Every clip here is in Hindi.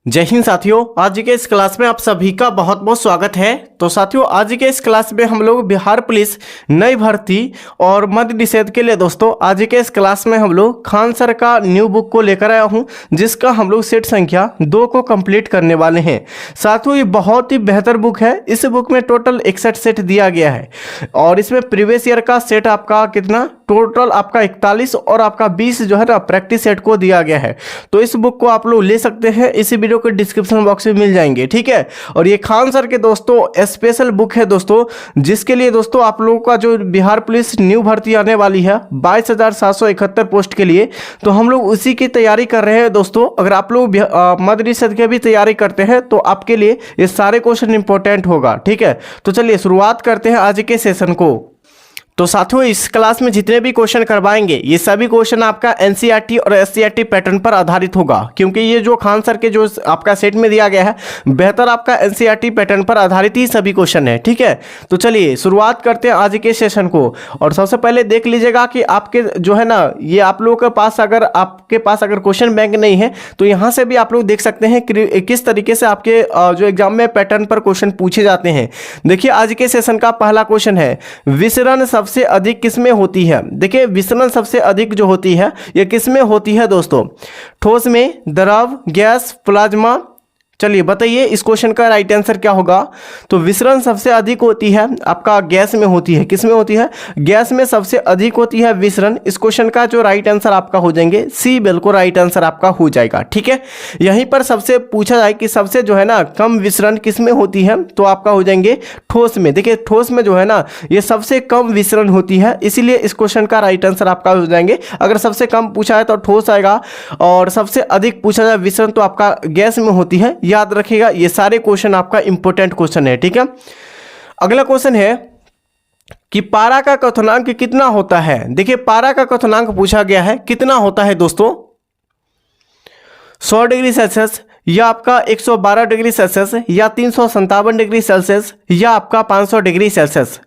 जय हिंद साथियों, आज के इस क्लास में आप सभी का बहुत बहुत स्वागत है। तो साथियों, आज के इस क्लास में हम लोग बिहार पुलिस नई भर्ती और मद्य निषेध के लिए दोस्तों आज के इस क्लास में हम लोग खान सर का न्यू बुक को लेकर आया हूं, जिसका हम लोग सेट संख्या 2 को कंप्लीट करने वाले हैं। साथियों, ये बहुत ही बेहतर बुक है। इस बुक में टोटल 61 सेट दिया गया है और इसमें प्रीवियस ईयर का सेट आपका कितना, टोटल आपका 41 और आपका 20 जो है ना प्रैक्टिस सेट को दिया गया है। तो इस बुक को आप लोग ले सकते हैं, इसी वीडियो के डिस्क्रिप्शन बॉक्स में मिल जाएंगे, ठीक है। और ये खान सर के दोस्तों स्पेशल बुक है दोस्तों, जिसके लिए दोस्तों आप लोगों का जो बिहार पुलिस न्यू भर्ती आने वाली है 22,771 पोस्ट के लिए, तो हम लोग उसी की तैयारी कर रहे हैं दोस्तों। अगर आप लोग मद्य निषेध की भी तैयारी करते हैं तो आपके लिए ये सारे क्वेश्चन इंपॉर्टेंट होगा, ठीक है। तो चलिए शुरुआत करते हैं आज के सेशन को। तो साथियों, इस क्लास में जितने भी क्वेश्चन करवाएंगे ये सभी क्वेश्चन आपका एनसीईआरटी और एससीईआरटी पैटर्न पर आधारित होगा, क्योंकि ये जो खान सर के जो आपका सेट में दिया गया है बेहतर आपका एनसीईआरटी पैटर्न पर आधारित ही सभी क्वेश्चन है, ठीक है। तो चलिए शुरुआत करते हैं आज के सेशन को। और सबसे पहले देख लीजिएगा कि आपके जो है ना, ये आप लोगों के पास आपके पास अगर क्वेश्चन बैंक नहीं है तो यहाँ से भी आप लोग देख सकते हैं कि किस तरीके से आपके जो एग्जाम में पैटर्न पर क्वेश्चन पूछे जाते हैं। देखिए, आज के सेशन का पहला क्वेश्चन है, विसरण सबसे अधिक किसमें होती है। देखिए, विसरण सबसे अधिक जो होती है ये किसमें होती है दोस्तों, ठोस में, द्रव, गैस, प्लाज्मा। चलिए बताइए इस क्वेश्चन का राइट आंसर क्या होगा। तो विसरण सबसे अधिक होती है आपका गैस में होती है। किसमें होती है? गैस में सबसे अधिक होती है विसरण। इस क्वेश्चन का जो राइट आंसर आपका हो जाएंगे सी, बिल्कुल राइट आंसर आपका हो जाएगा, ठीक है। यहीं पर सबसे पूछा जाए कि सबसे जो है ना कम विसरण किसमें होती है, तो आपका हो जाएंगे ठोस में। देखिए, ठोस में जो है ना ये सबसे कम विसरण होती है, इसीलिए इस क्वेश्चन का राइट आंसर आपका हो जाएंगे। अगर सबसे कम पूछा है तो ठोस आएगा और सबसे अधिक पूछा जाए विसरण तो आपका गैस में होती है। याद रखिएगा, ये सारे क्वेश्चन आपका इंपॉर्टेंट क्वेश्चन है, ठीक है। अगला क्वेश्चन है कि पारा का क्वथनांक कितना होता है। देखिए, पारा का क्वथनांक पूछा गया है, कितना होता है दोस्तों, 100 डिग्री सेल्सियस या आपका 112 डिग्री सेल्सियस या 357 डिग्री सेल्सियस या आपका 500 डिग्री सेल्सियस।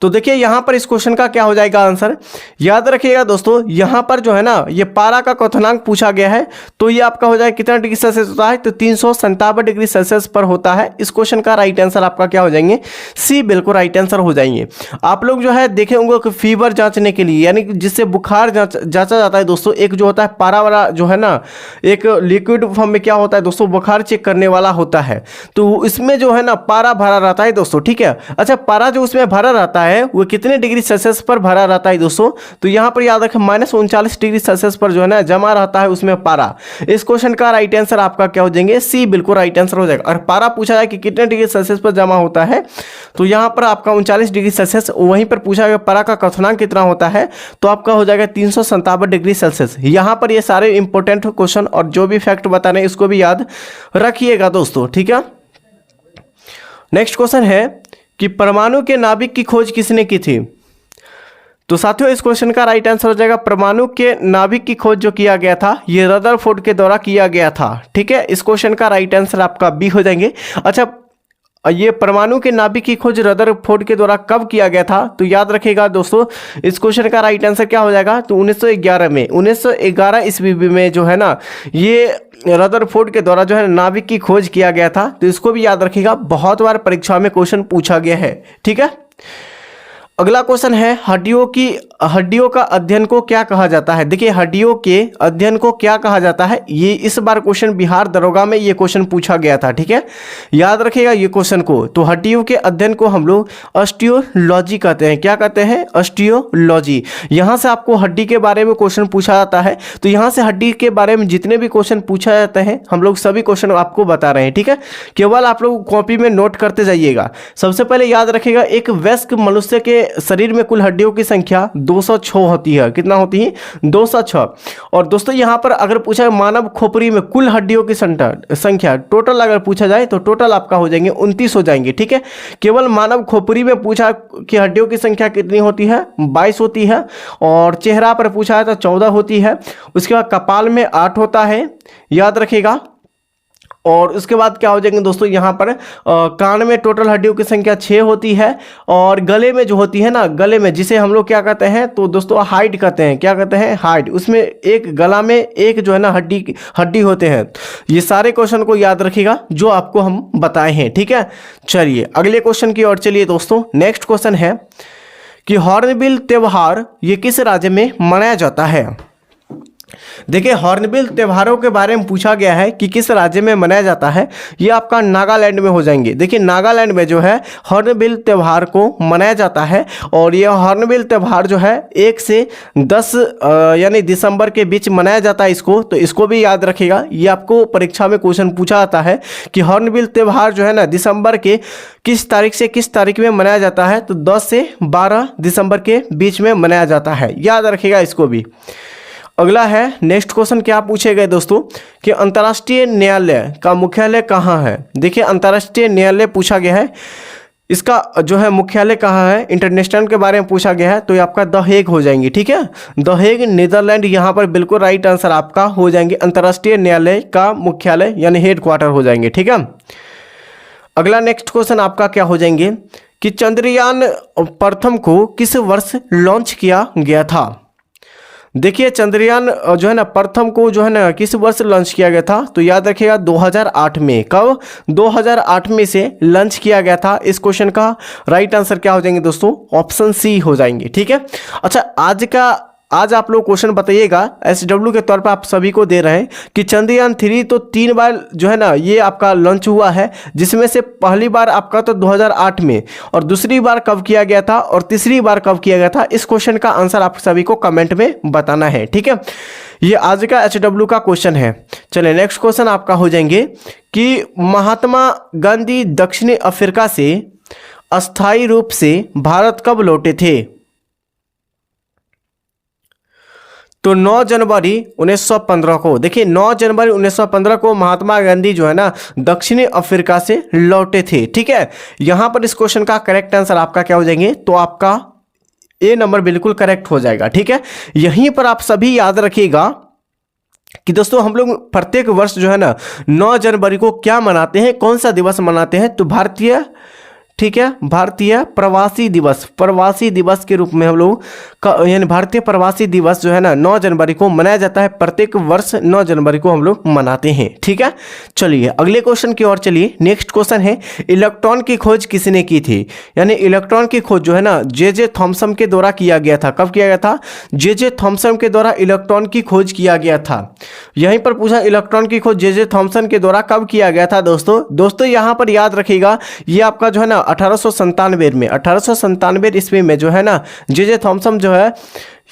तो देखिए यहाँ पर इस क्वेश्चन का क्या हो जाएगा आंसर। याद रखिएगा दोस्तों, यहाँ पर जो है ना ये पारा का क्वथनांक पूछा गया है, तो ये आपका हो जाएगा कितना डिग्री सेल्सियस होता है, तो 357 डिग्री सेल्सियस पर होता है। इस क्वेश्चन का राइट आंसर आपका क्या हो जाएंगे, सी, बिल्कुल राइट आंसर हो जाएंगे। आप लोग जो है देखे होंगे कि फीवर जांचने के लिए, यानी जिससे बुखार जांचा जाता है दोस्तों, एक जो होता है पारा वाला जो है ना, एक लिक्विड फॉर्म में क्या होता है दोस्तों, बुखार चेक करने वाला होता है, तो इसमें जो है ना पारा भरा रहता है दोस्तों, ठीक है। अच्छा, पारा जो उसमें भरा रहता है वो कितने डिग्री सेल्सियस पर भरा रहता है दोस्तों, तो यहाँ पर याद रखें -39 डिग्री सेल्सियस पर जो है ना जमा रहता है उसमें पारा। इस क्वेश्चन का राइट आंसर आपका क्या हो जाएंगे, सी, बिल्कुल राइट आंसर हो जाएगा। और पारा पूछा जाए कि कितने डिग्री सेल्सियस पर जमा होता है, तो यहाँ पर आपका 39 डिग्री सेल्सियस। वहीं पर पूछा गया पारा का क्वथनांक कितना होता है, तो आपका हो जाएगा 357 डिग्री सेल्सियस। यहाँ पर ये सारे इंपॉर्टेंट क्वेश्चन और जो भी फैक्ट बता रहे हैं इसको भी याद रखिएगा दोस्तों, ठीक है। नेक्स्ट क्वेश्चन है कि परमाणु के नाभिक की खोज किसने की थी। तो साथियों, इस क्वेश्चन का राइट आंसर हो जाएगा परमाणु के नाभिक की खोज जो किया गया था ये रदरफोर्ड के द्वारा किया गया था, ठीक है। इस क्वेश्चन का राइट आंसर आपका बी हो जाएंगे। अच्छा, ये परमाणु के नाभिक की खोज रदरफोर्ड के द्वारा कब किया गया था, तो याद रखिएगा दोस्तों इस क्वेश्चन का राइट आंसर क्या हो जाएगा, तो 1911 में, 1911 ईस्वी में जो है ना ये रदरफोर्ड के द्वारा जो है नाभिक की खोज किया गया था। तो इसको भी याद रखिएगा, बहुत बार परीक्षा में क्वेश्चन पूछा गया है, ठीक है। अगला क्वेश्चन है, हड्डियों का अध्ययन को क्या कहा जाता है। देखिए, हड्डियों के अध्ययन को क्या कहा जाता है, ये इस बार क्वेश्चन बिहार दरोगा में ये क्वेश्चन पूछा गया था, ठीक है। याद रखिएगा ये क्वेश्चन को। तो हड्डियों के अध्ययन को हम लोग ऑस्टियोलॉजी कहते हैं। क्या कहते हैं, ऑस्टियोलॉजी। यहाँ से आपको हड्डी के बारे में क्वेश्चन पूछा जाता है, तो यहाँ से हड्डी के बारे में जितने भी क्वेश्चन पूछा जाते हैं हम लोग सभी क्वेश्चन आपको बता रहे हैं, ठीक है। केवल आप लोग कॉपी में नोट करते जाइएगा। सबसे पहले याद रखिएगा, एक वयस्क मनुष्य के शरीर में कुल हड्डियों की संख्या 206 होती है। कितना होती है, 206। और दोस्तों यहाँ पर अगर पूछा है मानव खोपड़ी में कुल हड्डियों की संख्या टोटल अगर पूछा जाए तो टोटल आपका हो जाएंगे 29 हो जाएंगे, ठीक है। केवल मानव खोपड़ी में पूछा कि हड्डियों की संख्या कितनी होती है, 22 होती है। और चेहरा पर पूछा है तो 14 होती है। उसके बाद कपाल में 8 होता है, याद रखिएगा। और उसके बाद क्या हो जाएंगे दोस्तों, यहाँ पर कान में टोटल हड्डियों की संख्या 6 होती है, और गले में जो होती है ना, गले में जिसे हम लोग क्या कहते हैं तो दोस्तों हाइड कहते हैं, क्या कहते हैं हाइड, उसमें एक गला में एक जो है ना हड्डी होते हैं। ये सारे क्वेश्चन को याद रखिएगा जो आपको हम बताए हैं, ठीक है। चलिए अगले क्वेश्चन की ओर चलिए दोस्तों। नेक्स्ट क्वेश्चन है कि हॉर्नबिल त्योहार ये किस राज्य में मनाया जाता है। देखिए हॉर्नबिल त्योहारों के बारे में पूछा गया है कि किस राज्य में मनाया जाता है, ये आपका नागालैंड में हो जाएंगे। देखिए नागालैंड में जो है हॉर्नबिल त्योहार को मनाया जाता है, और यह हॉर्नबिल त्योहार जो है 1 से 10 यानी दिसंबर के बीच मनाया जाता है इसको, तो इसको भी याद रखिएगा। ये आपको परीक्षा में क्वेश्चन पूछा जाता है कि हॉर्नबिल त्योहार जो है ना दिसंबर के किस तारीख से किस तारीख में मनाया जाता है, तो 10 से 12 दिसंबर के बीच में मनाया जाता है, याद रखिएगा इसको भी। अगला है नेक्स्ट क्वेश्चन क्या पूछे गए दोस्तों कि अंतर्राष्ट्रीय न्यायालय का मुख्यालय कहाँ है। देखिए अंतर्राष्ट्रीय न्यायालय पूछा गया है, इसका जो है मुख्यालय कहाँ है, इंटरनेशनल के बारे में पूछा गया है, तो ये आपका द हेग हो जाएंगे, ठीक है। द हेग नीदरलैंड, यहाँ पर बिल्कुल राइट आंसर आपका हो जाएंगे, अंतर्राष्ट्रीय न्यायालय का मुख्यालय यानी हेडक्वार्टर हो जाएंगे, ठीक है। अगला नेक्स्ट क्वेश्चन आपका क्या हो जाएंगे कि चंद्रयान प्रथम को किस वर्ष लॉन्च किया गया था। देखिए चंद्रयान जो है ना प्रथम को जो है ना किस वर्ष लॉन्च किया गया था, तो याद रखिएगा 2008 में। कब? 2008 में से लॉन्च किया गया था। इस क्वेश्चन का राइट आंसर क्या हो जाएंगे दोस्तों, ऑप्शन सी हो जाएंगे, ठीक है। अच्छा आज आप लोग क्वेश्चन बताइएगा, SW के तौर पर आप सभी को दे रहे हैं कि चंद्रयान 3 तो 3 बार जो है ना ये आपका लॉन्च हुआ है, जिसमें से पहली बार आपका तो 2008 में, और दूसरी बार कब किया गया था और तीसरी बार कब किया गया था। इस क्वेश्चन का आंसर आप सभी को कमेंट में बताना है, ठीक है। ये आज का HW का क्वेश्चन है। चलिए नेक्स्ट क्वेश्चन आपका हो जाएंगे कि महात्मा गांधी दक्षिणी अफ्रीका से अस्थायी रूप से भारत कब लौटे थे। तो 9 जनवरी 1915 को। देखिए 9 जनवरी 1915 को महात्मा गांधी जो है ना दक्षिणी अफ्रीका से लौटे थे, ठीक है। यहाँ पर इस क्वेश्चन का करेक्ट आंसर आपका क्या हो जाएंगे, तो आपका ए नंबर बिल्कुल करेक्ट हो जाएगा, ठीक है। यहीं पर आप सभी याद रखिएगा कि दोस्तों हम लोग प्रत्येक वर्ष जो है ना 9 जनवरी को क्या मनाते हैं, कौन सा दिवस मनाते हैं, तो भारतीय, ठीक है, भारतीय प्रवासी दिवस के रूप में हम लोग यानी भारतीय प्रवासी दिवस जो है ना 9 जनवरी को मनाया जाता है। प्रत्येक वर्ष 9 जनवरी को हम लोग मनाते हैं, ठीक है। चलिए अगले क्वेश्चन की ओर चलिए। नेक्स्ट क्वेश्चन है इलेक्ट्रॉन की खोज किसने की थी। यानी इलेक्ट्रॉन की खोज जो है ना जे थॉमसन के द्वारा किया गया था। कब किया गया था? जे थॉमसन के द्वारा इलेक्ट्रॉन की खोज किया गया था। यहीं पर पूछा इलेक्ट्रॉन की खोज जे थॉमसन के द्वारा कब किया गया था। दोस्तों यहाँ पर याद रखिएगा, ये आपका जो है ना 1897 ईस्वी में जो है ना जे थॉमसन जो है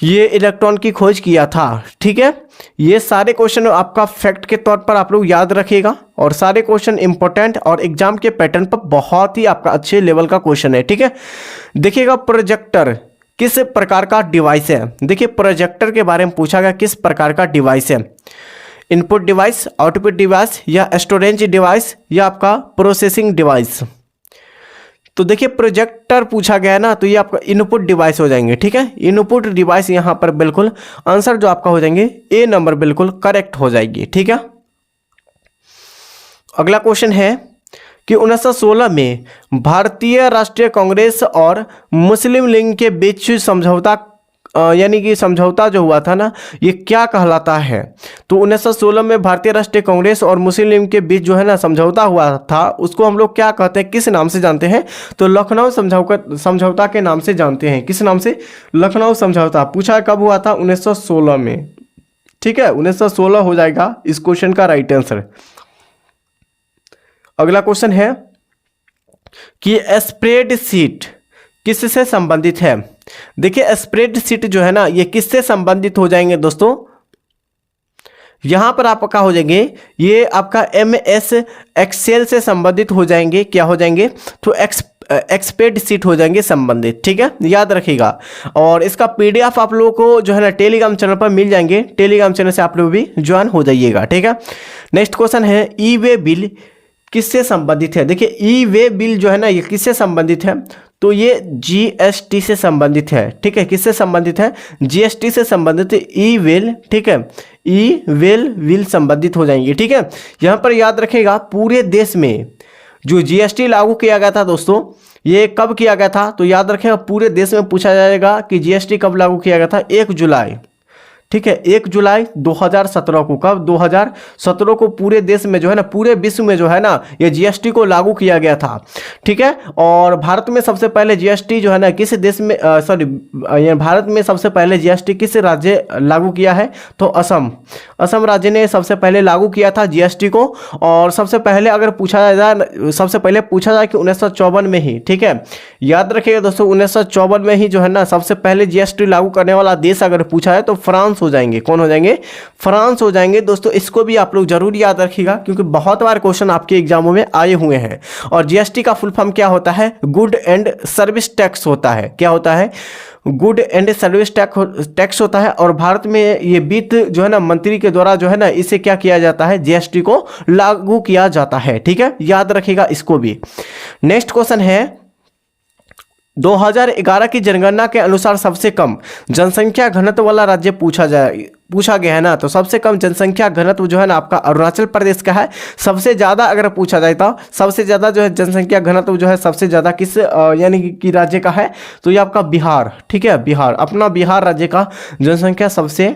ये इलेक्ट्रॉन की खोज किया था, ठीक है। ये सारे क्वेश्चन आपका फैक्ट के तौर पर आप लोग याद रखिएगा, और सारे क्वेश्चन इंपॉर्टेंट और एग्जाम के पैटर्न पर बहुत ही आपका अच्छे लेवल का क्वेश्चन है, ठीक है। देखिएगा प्रोजेक्टर किस प्रकार का डिवाइस है। देखिए प्रोजेक्टर के बारे में पूछा गया किस प्रकार का डिवाइस है, इनपुट डिवाइस, आउटपुट डिवाइस, या स्टोरेज डिवाइस, या आपका प्रोसेसिंग डिवाइस। तो देखिए प्रोजेक्टर पूछा गया है ना, तो ये आपका इनपुट डिवाइस हो जाएंगे, ठीक है। इनपुट डिवाइस यहाँ पर बिल्कुल आंसर जो आपका हो जाएंगे ए नंबर बिल्कुल करेक्ट हो जाएगी, ठीक है। अगला क्वेश्चन है कि 1916 में भारतीय राष्ट्रीय कांग्रेस और मुस्लिम लीग के बीच समझौता यानी कि समझौता जो हुआ था ना ये क्या कहलाता है। तो 1916 में भारतीय राष्ट्रीय कांग्रेस और मुस्लिम लीग के बीच जो है ना समझौता हुआ था, उसको हम लोग क्या कहते हैं, किस नाम से जानते हैं, तो लखनऊ समझौता के नाम से जानते हैं। किस नाम से? लखनऊ समझौता। पूछा कब हुआ था? 1916 में, ठीक है। 1916 हो जाएगा इस क्वेश्चन का राइट आंसर। अगला क्वेश्चन है कि स्प्रेडशीट किससे संबंधित है। देखिए स्प्रेडशीट जो है ना ये किससे संबंधित हो जाएंगे दोस्तों, यहां पर आपका हो जाएंगे ये आपका MS एक्सेल से संबंधित हो जाएंगे। क्या हो जाएंगे? तो स्प्रेडशीट हो जाएंगे संबंधित, ठीक है, याद रखिएगा। और इसका PDF आप लोगों को जो है ना टेलीग्राम चैनल पर मिल जाएंगे, टेलीग्राम चैनल से आप लोग भी ज्वाइन हो जाइएगा, ठीक है। नेक्स्ट क्वेश्चन है ई वे बिल किससे संबंधित है। देखिए ई वे बिल जो है ना ये किससे संबंधित है, तो ये जीएसटी से संबंधित है, ठीक है। किससे संबंधित है? जीएसटी से संबंधित। ई विल, ठीक है, ई विल संबंधित हो जाएंगे, ठीक है। यहाँ पर याद रखेगा पूरे देश में जो जीएसटी लागू किया गया था दोस्तों, ये कब किया गया था? तो याद रखेगा पूरे देश में पूछा जाएगा कि जीएसटी कब लागू किया गया था? 1 जुलाई, ठीक है, 1 जुलाई 2017 को। कब? 2017 को पूरे देश में जो है ना, पूरे विश्व में जो है ना, ये जीएसटी को लागू किया गया था, ठीक है। और भारत में सबसे पहले जीएसटी जो है ना किस देश में, भारत में सबसे पहले जीएसटी किस राज्य लागू किया है? तो असम राज्य ने सबसे पहले लागू किया था जीएसटी को। और सबसे पहले अगर पूछा जाए, सबसे पहले पूछा जाए कि 1954 में ही, ठीक है, याद रखिएगा दोस्तों 1954 में ही जो है ना सबसे पहले जीएसटी लागू करने वाला देश अगर पूछा है तो फ्रांस हो जाएंगे। कौन हो जाएंगे? फ्रांस हो जाएंगे दोस्तों। इसको भी आप लोग जरूर याद रखिएगा क्योंकि बहुत बार क्वेश्चन आपके एग्जामों में आए हुए हैं। और जीएसटी का फुल फॉर्म क्या होता है? गुड एंड सर्विस टैक्स होता है। क्या होता है? गुड एंड सर्विस टैक्स होता है। और भारत में ये वित्त जो है ना मंत्री के द्वारा जो है ना इसे क्या किया जाता है? जीएसटी को लागू किया जाता है, ठीक है, याद रखिएगा इसको भी। नेक्स्ट क्वेश्चन है 2011 की जनगणना के अनुसार सबसे कम जनसंख्या घनत्व वाला राज्य पूछा गया है ना। तो सबसे कम जनसंख्या घनत्व जो है ना आपका अरुणाचल प्रदेश का है। सबसे ज़्यादा अगर पूछा जाए तो सबसे ज़्यादा जो है जनसंख्या घनत्व जो है सबसे ज़्यादा किस यानी कि राज्य का है? तो ये आपका बिहार, ठीक है, बिहार, अपना बिहार राज्य का जनसंख्या सबसे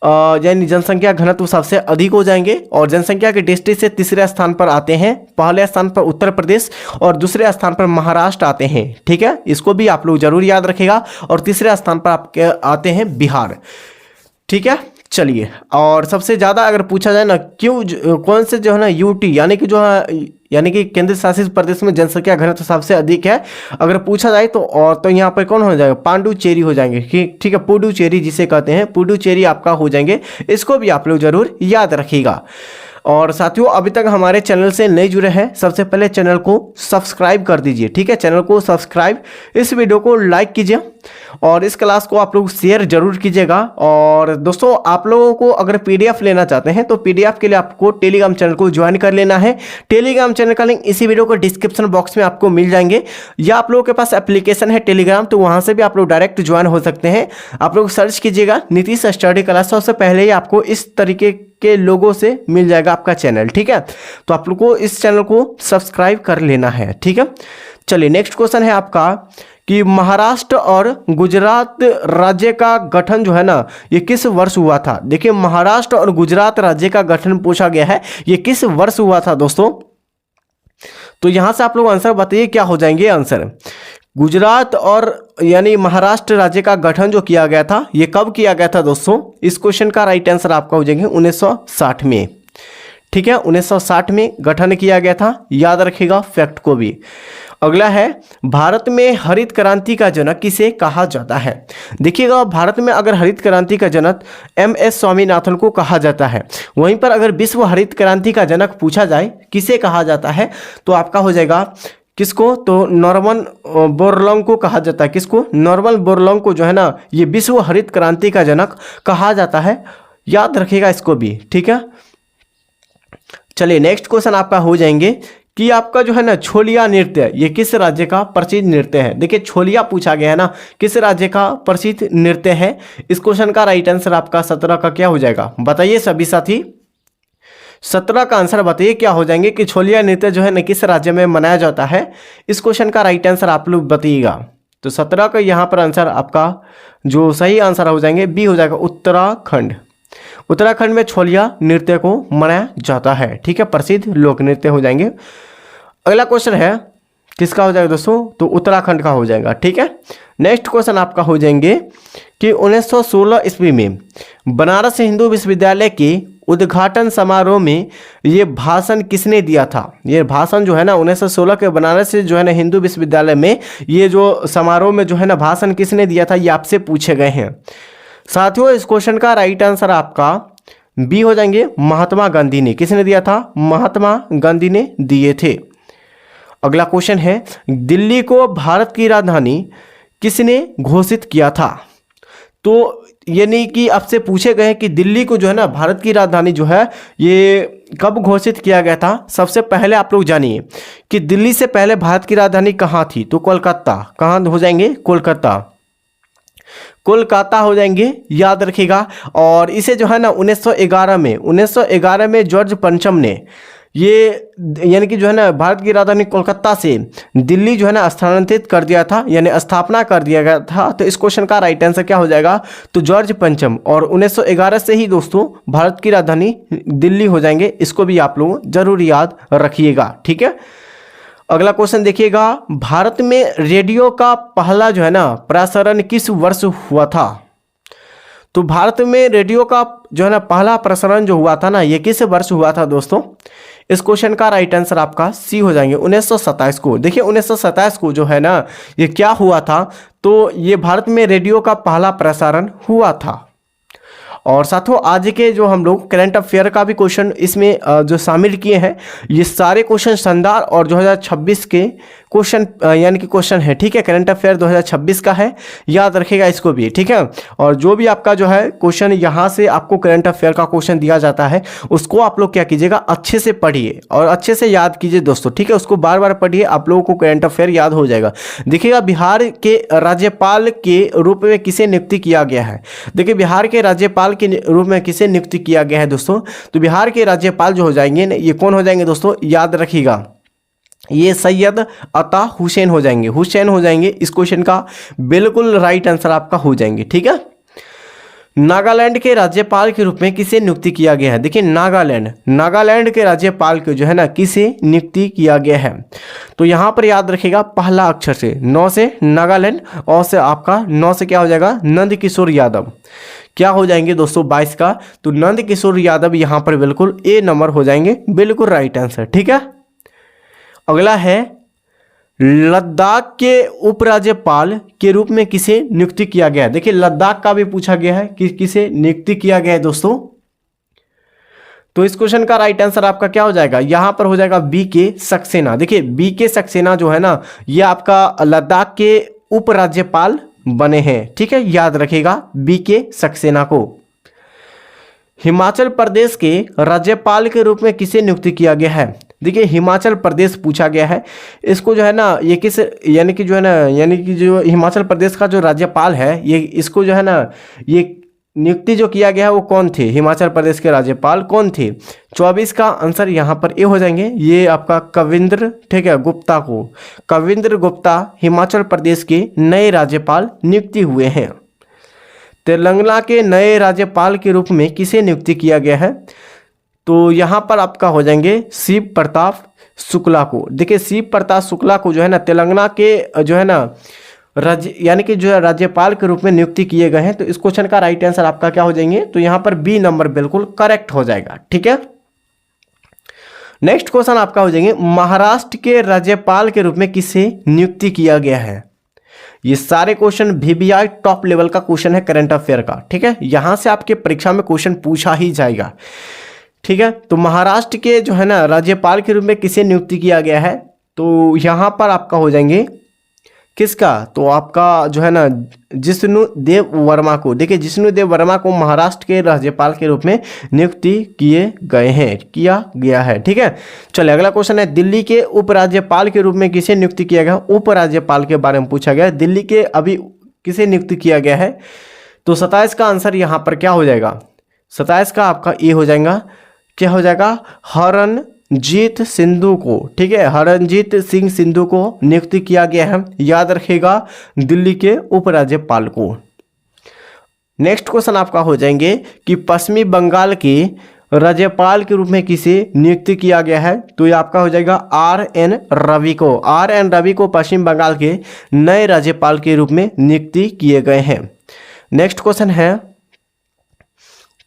यानी जनसंख्या घनत्व सबसे अधिक हो जाएंगे। और जनसंख्या के दृष्टि से तीसरे स्थान पर आते हैं। पहले स्थान पर उत्तर प्रदेश और दूसरे स्थान पर महाराष्ट्र आते हैं, ठीक है, इसको भी आप लोग जरूर याद रखेगा। और तीसरे स्थान पर आपके आते हैं बिहार, ठीक है। चलिए, और सबसे ज़्यादा अगर पूछा जाए ना क्यों कौन से जो है ना यूटी यानी कि जो है यानी कि केंद्र शासित प्रदेश में जनसंख्या घनत्व सबसे अधिक है अगर पूछा जाए तो, और तो यहाँ पर कौन हो जाएगा? पांडुचेरी हो जाएंगे, ठीक है, पुडुचेरी जिसे कहते हैं, पुडुचेरी आपका हो जाएंगे। इसको भी आप लोग जरूर याद रखिएगा। और साथियों अभी तक हमारे चैनल से नहीं जुड़े हैं, सबसे पहले चैनल को सब्सक्राइब कर दीजिए, ठीक है, चैनल को सब्सक्राइब, इस वीडियो को लाइक कीजिए और इस क्लास को आप लोग शेयर जरूर कीजिएगा। और दोस्तों आप लोगों को अगर पीडीएफ लेना चाहते हैं तो पीडीएफ के लिए आपको टेलीग्राम चैनल को ज्वाइन कर लेना है। टेलीग्राम चैनल का लिंक इसी वीडियो को डिस्क्रिप्शन बॉक्स में आपको मिल जाएंगे, या आप लोगों के पास एप्लीकेशन है टेलीग्राम तो वहाँ से भी आप लोग डायरेक्ट ज्वाइन हो सकते हैं। आप लोग सर्च कीजिएगा नीतीश स्टडी क्लास, सबसे पहले ही आपको इस तरीके के लोगों से मिल जाएगा आपका चैनल, ठीक है। तो आप लोग को इस चैनल को सब्सक्राइब कर लेना है, ठीक है। चलिए नेक्स्ट क्वेश्चन है आपका कि महाराष्ट्र और गुजरात राज्य का गठन जो है ना ये किस वर्ष हुआ था? देखिए महाराष्ट्र और गुजरात राज्य का गठन पूछा गया है, ये किस वर्ष हुआ था दोस्तों? तो यहां से आप लोग आंसर बताइए क्या हो जाएंगे आंसर। गुजरात और यानी महाराष्ट्र राज्य का गठन जो किया गया था ये कब किया गया था दोस्तों? इस क्वेश्चन का राइट आंसर आपका हो जाएंगे 1960 में, ठीक है, 1960 में गठन किया गया था, याद रखिएगा फैक्ट को भी। अगला है भारत में हरित क्रांति का जनक किसे कहा जाता है? देखिएगा भारत में अगर हरित क्रांति का जनक MS स्वामीनाथन को कहा जाता है, वहीं पर अगर विश्व हरित क्रांति का जनक पूछा जाए किसे कहा जाता है तो आपका हो जाएगा किसको? तो नॉर्मन बोरलॉन्ग को कहा जाता है। किसको? नॉर्मन बोरलॉन्ग को जो है ना ये विश्व हरित क्रांति का जनक कहा जाता है, याद रखिएगा इसको भी, ठीक है। चलिए नेक्स्ट क्वेश्चन आपका हो जाएंगे कि आपका जो है ना छोलिया नृत्य ये किस राज्य का प्रसिद्ध नृत्य है? देखिए छोलिया पूछा गया है ना, किस राज्य का प्रसिद्ध नृत्य है? इस क्वेश्चन का राइट आंसर आपका 17 का क्या हो जाएगा? बताइए सभी साथी, 17 का आंसर बताइए क्या हो जाएंगे कि छोलिया नृत्य जो है ना किस राज्य में मनाया जाता है? इस क्वेश्चन का राइट आंसर आप लोग बताइएगा। तो 17 का यहाँ पर आंसर आपका जो सही आंसर हो जाएंगे बी हो जाएगा, उत्तराखंड। उत्तराखंड में छोलिया नृत्य को मनाया जाता है, ठीक है, प्रसिद्ध लोक नृत्य हो जाएंगे। अगला क्वेश्चन है किसका हो जाएगा दोस्तों? तो उत्तराखंड का हो जाएगा, ठीक है। नेक्स्ट क्वेश्चन आपका हो जाएंगे कि 1916 ईस्वी में बनारस हिंदू विश्वविद्यालय के उद्घाटन समारोह में ये भाषण किसने दिया था? ये भाषण जो है ना 1916 के बनारस से जो है ना हिंदू विश्वविद्यालय में ये जो समारोह में जो है ना भाषण किसने दिया था, ये आपसे पूछे गए हैं साथियों। इस क्वेश्चन का राइट आंसर आपका बी हो जाएंगे, महात्मा गांधी ने। किसने दिया था? महात्मा गांधी ने दिए थे। अगला क्वेश्चन है दिल्ली को भारत की राजधानी किसने घोषित किया था? तो यानी कि आपसे पूछे गए हैं कि दिल्ली को जो है ना भारत की राजधानी जो है ये कब घोषित किया गया था। सबसे पहले आप लोग जानिए कि दिल्ली से पहले भारत की राजधानी कहाँ थी, तो कोलकाता। कहाँ हो जाएंगे, कोलकाता, कोलकाता हो जाएंगे, याद रखिएगा। और इसे जो है ना 1911 में जॉर्ज पंचम ने ये यानी कि जो है ना भारत की राजधानी कोलकाता से दिल्ली जो है ना स्थानांतरित कर दिया था, यानी स्थापना कर दिया गया था। तो इस क्वेश्चन का राइट आंसर क्या हो जाएगा, तो जॉर्ज पंचम। और 1911 से ही दोस्तों भारत की राजधानी दिल्ली हो जाएंगे। इसको भी आप लोग जरूर याद रखिएगा, ठीक है। अगला क्वेश्चन देखिएगा, भारत में रेडियो का पहला जो है ना प्रसारण किस वर्ष हुआ था। तो भारत में रेडियो का जो है ना पहला प्रसारण जो हुआ था ना, ये किस वर्ष हुआ था दोस्तों। इस क्वेश्चन का राइट आंसर आपका सी हो जाएंगे, 1927 को। देखिए 1927 को जो है ना ये क्या हुआ था, तो ये भारत में रेडियो का पहला प्रसारण हुआ था। और साथियों आज के जो हम लोग करंट अफेयर का भी क्वेश्चन इसमें जो शामिल किए हैं, ये सारे क्वेश्चन शानदार और 2026 के क्वेश्चन यानी कि क्वेश्चन है, ठीक है। करंट अफेयर 2026 का है, याद रखिएगा इसको भी, ठीक है। और जो भी आपका जो है क्वेश्चन यहाँ से आपको करंट अफेयर का क्वेश्चन दिया जाता है, उसको आप लोग क्या कीजिएगा, अच्छे से पढ़िए और अच्छे से याद कीजिए दोस्तों, ठीक है। उसको बार बार पढ़िए, आप लोगों को करंट अफेयर याद हो जाएगा। देखिएगा बिहार के राज्यपाल के रूप में किसे नियुक्ति किया गया है। देखिए बिहार के राज्यपाल के रूप में किसे नियुक्ति किया गया है दोस्तों, तो बिहार के राज्यपाल जो हो जाएंगे ये कौन हो जाएंगे दोस्तों, याद रखिएगा, ये सैयद अता हुसैन हो जाएंगे, हुसैन हो जाएंगे। इस क्वेश्चन का बिल्कुल राइट आंसर आपका हो जाएंगे, ठीक है। नागालैंड के राज्यपाल के रूप में किसे नियुक्ति किया गया है। देखिए नागालैंड के राज्यपाल को जो है ना किसे नियुक्ति किया गया है, तो यहाँ पर याद रखिएगा पहला अक्षर से, 9 से नागालैंड, और से आपका 9 से क्या हो जाएगा, नंद किशोर यादव। क्या हो जाएंगे दोस्तों 22 का, तो नंद किशोर यादव यहाँ पर बिल्कुल ए नंबर हो जाएंगे, बिल्कुल राइट आंसर, ठीक है। अगला है लद्दाख के उपराज्यपाल के रूप में किसे नियुक्ति किया गया है। देखिए लद्दाख का भी पूछा गया है कि किसे नियुक्ति किया गया है दोस्तों, तो इस क्वेश्चन का राइट आंसर आपका क्या हो जाएगा, यहां पर हो जाएगा बी के सक्सेना। देखिए बी के सक्सेना जो है ना ये आपका लद्दाख के उपराज्यपाल बने हैं, ठीक है, याद रखिएगा बी के सक्सेना को। हिमाचल प्रदेश के राज्यपाल के रूप में किसे नियुक्ति किया गया है। देखिए हिमाचल प्रदेश पूछा गया है, इसको जो है ना ये किस यानी कि जो है ना यानी कि जो हिमाचल प्रदेश का जो राज्यपाल है ये इसको जो है ना ये नियुक्ति जो किया गया है वो कौन थे, हिमाचल प्रदेश के राज्यपाल कौन थे। 24 का आंसर यहाँ पर ए हो जाएंगे, ये आपका कविंद्र, ठीक है, गुप्ता को, कविंद्र गुप्ता हिमाचल प्रदेश के नए राज्यपाल नियुक्ति हुए हैं। तेलंगाना के नए राज्यपाल के रूप में किसे नियुक्ति किया गया है, तो यहाँ पर आपका हो जाएंगे शिव प्रताप शुक्ला को। देखिए शिव प्रताप शुक्ला को जो है ना तेलंगाना के जो है ना राज्य यानी कि जो है राज्यपाल के रूप में नियुक्ति किए गए हैं। तो इस क्वेश्चन का राइट आंसर आपका क्या हो जाएंगे, तो यहाँ पर बी नंबर बिल्कुल करेक्ट हो जाएगा, ठीक है। नेक्स्ट क्वेश्चन आपका हो जाएंगे महाराष्ट्र के राज्यपाल के रूप में किसे नियुक्ति किया गया है। ये सारे क्वेश्चन VBI टॉप लेवल का क्वेश्चन है करंट अफेयर का, ठीक है, यहां से आपके परीक्षा में क्वेश्चन पूछा ही जाएगा, ठीक है। तो महाराष्ट्र के जो है ना राज्यपाल के रूप में किसे नियुक्ति किया गया है, तो यहाँ पर आपका हो जाएंगे किसका, तो आपका जो है ना जिष्णु देव वर्मा को। देखिए जिष्णु देव वर्मा को महाराष्ट्र के राज्यपाल के रूप में नियुक्ति किया गया है, ठीक है। चलिए अगला क्वेश्चन है दिल्ली के उपराज्यपाल के रूप में किसे नियुक्ति किया गया। उपराज्यपाल के बारे में पूछा गया, दिल्ली के अभी किसे नियुक्ति किया गया है, तो 27 का आंसर यहाँ पर क्या हो जाएगा, 27 का आपका ए हो जाएगा, क्या हो जाएगा, हरनजीत सिंधु को, ठीक है, हरनजीत सिंह सिंधु को नियुक्ति किया गया है, याद रखिएगा दिल्ली के उपराज्यपाल को। नेक्स्ट क्वेश्चन आपका हो जाएंगे कि पश्चिमी बंगाल के राज्यपाल के रूप में किसे नियुक्ति किया गया है, तो ये आपका हो जाएगा RN रवि को। RN रवि को पश्चिम बंगाल के नए राज्यपाल के रूप में नियुक्ति किए गए हैं। नेक्स्ट क्वेश्चन है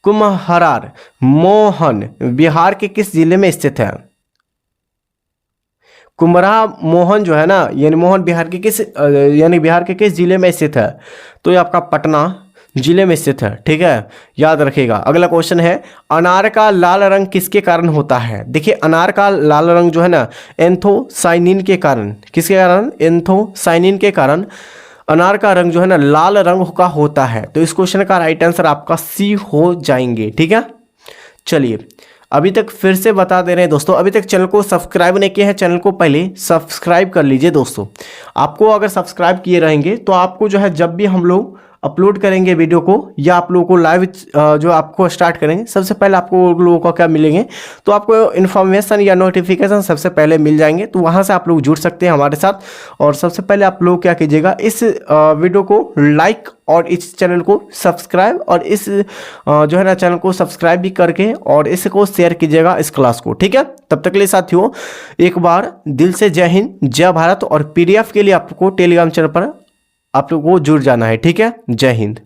कुम्हरार मोहन बिहार के किस जिले में स्थित है। कुम्हरा मोहन जो है ना यानी मोहन बिहार के किस जिले में स्थित है, तो ये आपका पटना जिले में स्थित है, ठीक है, याद रखिएगा। अगला क्वेश्चन है अनार का लाल रंग किसके कारण होता है। देखिए अनार का लाल रंग जो है ना एंथोसाइनिन के कारण, किसके कारण, एंथोसाइनिन के कारण अनार का रंग जो है ना लाल रंग का होता है। तो इस क्वेश्चन का राइट आंसर आपका सी हो जाएंगे। ठीक है, चलिए अभी तक फिर से बता दे रहे हैं दोस्तों, अभी तक चैनल को सब्सक्राइब नहीं किया है, चैनल को पहले सब्सक्राइब कर लीजिए दोस्तों। आपको अगर सब्सक्राइब किए रहेंगे तो आपको जो है जब भी हम लोग अपलोड करेंगे वीडियो को या आप लोगों को लाइव जो आपको स्टार्ट करेंगे, सबसे पहले आपको लोगों को क्या मिलेंगे, तो आपको इन्फॉर्मेशन या नोटिफिकेशन सबसे पहले मिल जाएंगे। तो वहाँ से आप लोग जुड़ सकते हैं हमारे साथ। और सबसे पहले आप लोग क्या कीजिएगा, इस वीडियो को लाइक और इस चैनल को सब्सक्राइब और इस जो है ना चैनल को सब्सक्राइब भी करके और इसको शेयर कीजिएगा इस क्लास को। ठीक है, तब तक के लिए साथियों एक बार दिल से जय हिंद, जय भारत। और PDF के लिए आपको टेलीग्राम चैनल पर आप लोगों को जुड़ जाना है। ठीक है, जय हिंद।